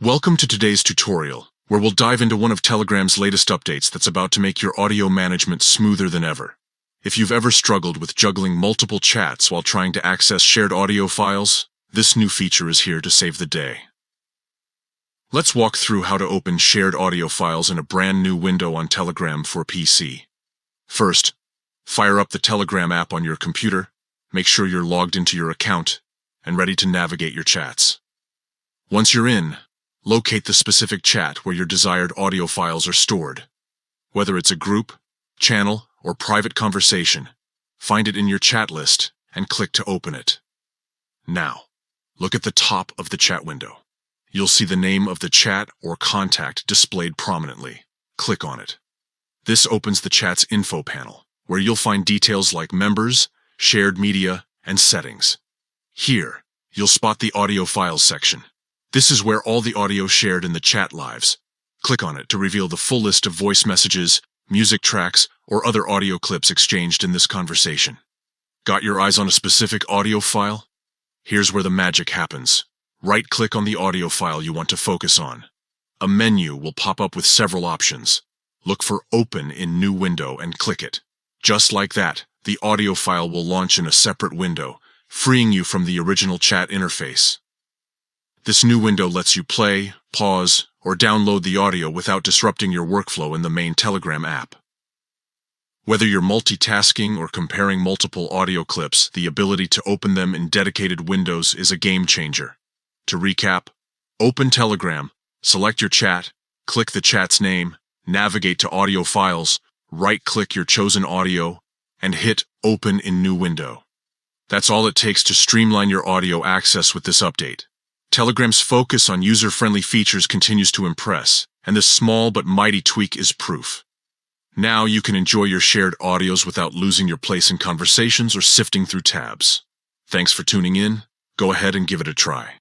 Welcome to today's tutorial, where we'll dive into one of Telegram's latest updates that's about to make your audio management smoother than ever. If you've ever struggled with juggling multiple chats while trying to access shared audio files, this new feature is here to save the day. Let's walk through how to open shared audio files in a brand new window on Telegram for PC. First, fire up the Telegram app on your computer, make sure you're logged into your account, and ready to navigate your chats. Once you're in, locate the specific chat where your desired audio files are stored. Whether it's a group, channel, or private conversation, find it in your chat list and click to open it. Now, look at the top of the chat window. You'll see the name of the chat or contact displayed prominently. Click on it. This opens the chat's info panel, where you'll find details like members, shared media, and settings. Here, you'll spot the audio files section. This is where all the audio shared in the chat lives. Click on it to reveal the full list of voice messages, music tracks, or other audio clips exchanged in this conversation. Got your eyes on a specific audio file? Here's where the magic happens. Right-click on the audio file you want to focus on. A menu will pop up with several options. Look for Open in New Window and click it. Just like that, the audio file will launch in a separate window, freeing you from the original chat interface. This new window lets you play, pause, or download the audio without disrupting your workflow in the main Telegram app. Whether you're multitasking or comparing multiple audio clips, the ability to open them in dedicated windows is a game changer. To recap, open Telegram, select your chat, click the chat's name, navigate to audio files, right-click your chosen audio, and hit Open in New Window. That's all it takes to streamline your audio access with this update. Telegram's focus on user-friendly features continues to impress, and this small but mighty tweak is proof. Now you can enjoy your shared audios without losing your place in conversations or sifting through tabs. Thanks for tuning in. Go ahead and give it a try.